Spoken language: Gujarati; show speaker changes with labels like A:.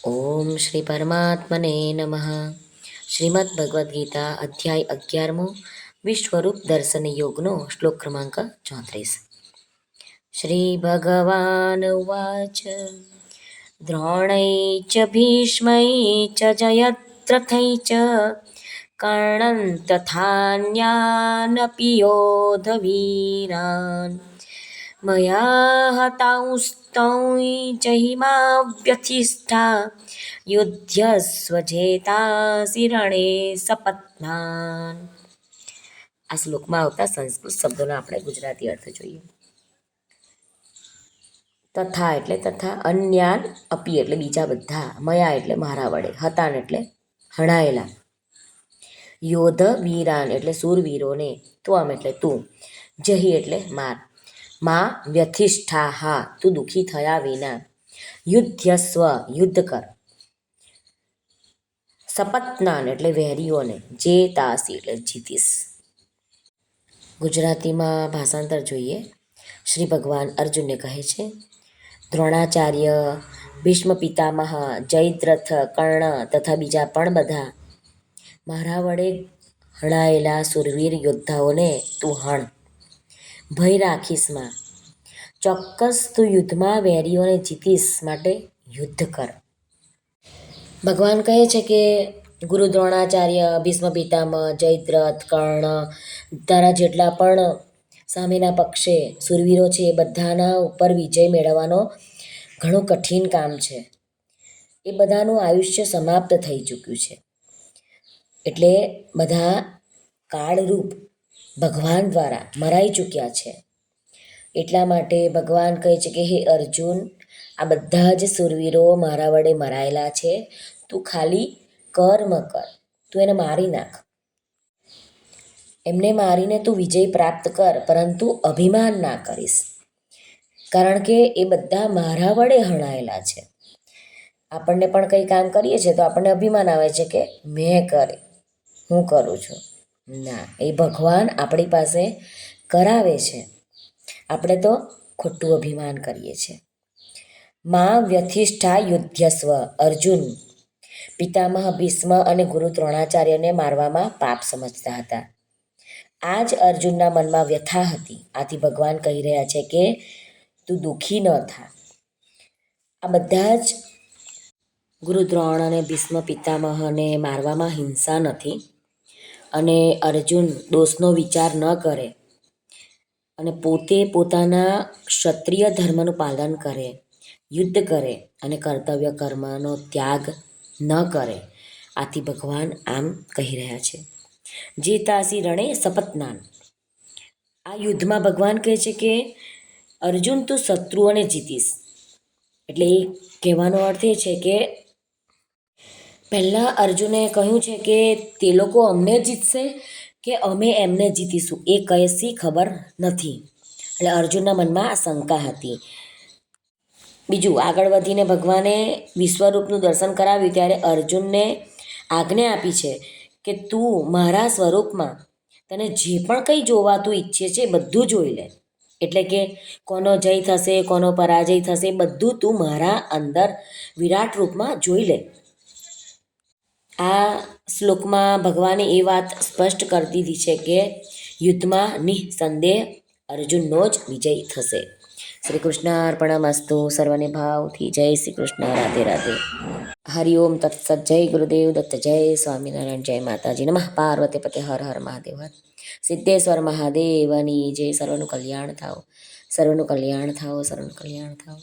A: ઓમ શ્રી પરમાત્મને નમઃ. શ્રીમદ ભગવદ્ ગીતા અધ્યાય 11મો વિશ્વરૂપ દર્શન યોગનો શ્લોક ક્રમાંક 34. શ્રી ભગવાન ઉવાચ દ્રોણૈ ચ ભીષ્મૈ ચ જયદ્રથૈ ચ કર્ણં તથાન્યાનપि યોધવીરાન મયા હતાંસ્તૌ જહિમા વ્યથિષ્ઠા યુધ્યસ્વ જેતાસી રણે સપત્નાન. આ શ્લોકમાં આવતા સંસ્કૃત શબ્દોનો આપણે ગુજરાતી અર્થ જોઈએ. તથા એટલે તથા, અન્યાન અપી એટલે બીજા બધા, મયા એટલે મારા વડે, હતાન એટલે હણાયેલા, યોધ વીરાન એટલે શૂરવીરોને, ત્વમ એટલે તું, જહી એટલે માર, માં વ્યથિષ્ઠા હા તું દુઃખી થયા વિના, યુદ્ધસ્વ યુદ્ધ કર, સપત્નાન એટલે વેરીઓને, જે તાસી એટલે જીતીશ. ગુજરાતીમાં ભાષાંતર જોઈએ. શ્રી ભગવાન અર્જુનને કહે છે, દ્રોણાચાર્ય, ભીષ્મ પિતામહ, જયદ્રથ, કર્ણ તથા બીજા પણ બધા મારા વડે હણાયેલા સુરવીર યોદ્ધાઓને તું હણ, ભય રાખીશ માં, ચોક્કસ તું યુદ્ધમાં વેરીઓને જીતીશ માટે યુદ્ધ કર. ભગવાન કહે છે કે ગુરુ દ્રોણાચાર્ય, ભીષ્મ પિતામહ, જયદ્રથ, કર્ણ, તારા જેટલા પણ સામેના પક્ષે સુરવીરો છે એ બધાના ઉપર વિજય મેળવવાનો ઘણું કઠિન કામ છે. એ બધાનું આયુષ્ય સમાપ્ત થઈ ચૂક્યું છે. એટલે બધા કાળરૂપ ભગવાન દ્વારા મરાઈ ચૂક્યા છે. એટલા માટે ભગવાન કહે છે કે હે અર્જુન, આ બધા જ સુરવીરો મારા વડે મરાયેલા છે, તું ખાલી કર્મ કર, તું એને મારી નાખ, એમને મારીને તું વિજય પ્રાપ્ત કર, પરંતુ અભિમાન ના કરીશ, કારણ કે એ બધા મારા વડે હણાયેલા છે. આપણને પણ કંઈ કામ કરીએ છીએ તો આપણને અભિમાન આવે છે કે મેં કરે, હું કરું છું. ના, એ ભગવાન આપણી પાસે કરાવે છે, આપણે તો ખોટું અભિમાન કરીએ છીએ. માં વ્યથિષ્ઠા યુધ્યસ્વ, અર્જુન પિતામહ ભીષ્મ અને ગુરુ દ્રોણાચાર્યને મારવામાં પાપ સમજતા હતા. આ જ અર્જુનના મનમાં વ્યથા હતી. આથી ભગવાન કહી રહ્યા છે કે તું દુઃખી ન થા. આ બધા જ ગુરુ દ્રોણ અને ભીષ્મ પિતામહને મારવામાં હિંસા નથી, અને અર્જુન દોષનો વિચાર ન કરે અને પોતે પોતાના ક્ષત્રિય ધર્મનું પાલન કરે, યુદ્ધ કરે અને કર્તવ્ય કર્મનો ત્યાગ ન કરે. આથી ભગવાન આમ કહી રહ્યા છે. જેતાસી રણે સપત્નાન. આ યુદ્ધમાં ભગવાન કહે છે કે અર્જુન તું શત્રુઓને જીતીશ. એટલે એ કહેવાનો અર્થ એ છે કે પહેલાં અર્જુને કહ્યું છે કે તે લોકો અમને જીતશે કે અમે એમને જીતીશું એ કશી ખબર નથી. એટલે અર્જુનના મનમાં આ શંકા હતી. બીજું, આગળ વધીને ભગવાને વિશ્વરૂપનું દર્શન કરાવ્યું ત્યારે અર્જુનને આજ્ઞા આપી છે કે તું મારા સ્વરૂપમાં તને જે પણ કંઈ જોવાતું ઈચ્છે છે એ બધું જોઈ લે. એટલે કે કોનો જય થશે, કોનો પરાજય થશે, બધું તું મારા અંદર વિરાટ રૂપમાં જોઈ લે. આ શ્લોકમાં ભગવાને એ વાત સ્પષ્ટ કરી દીધી છે કે યુદ્ધમાં નિઃસંદેહ અર્જુનનો જ વિજય થશે. શ્રી કૃષ્ણ અર્પણમસ્તુ. સર્વને ભાવથી જય શ્રી કૃષ્ણ. રાધે રાધે. હરિઓમ તત્સત. જય ગુરુદેવ દત્ત. જય સ્વામિનારાયણ. જય માતાજી. નમઃ પાર્વતી પતે. હર હર મહાદેવ. હર સિદ્ધેશ્વર મહાદેવની જય. સર્વનું કલ્યાણ થાઓ, સર્વનું કલ્યાણ થાઓ, સર્વનું કલ્યાણ થાઓ.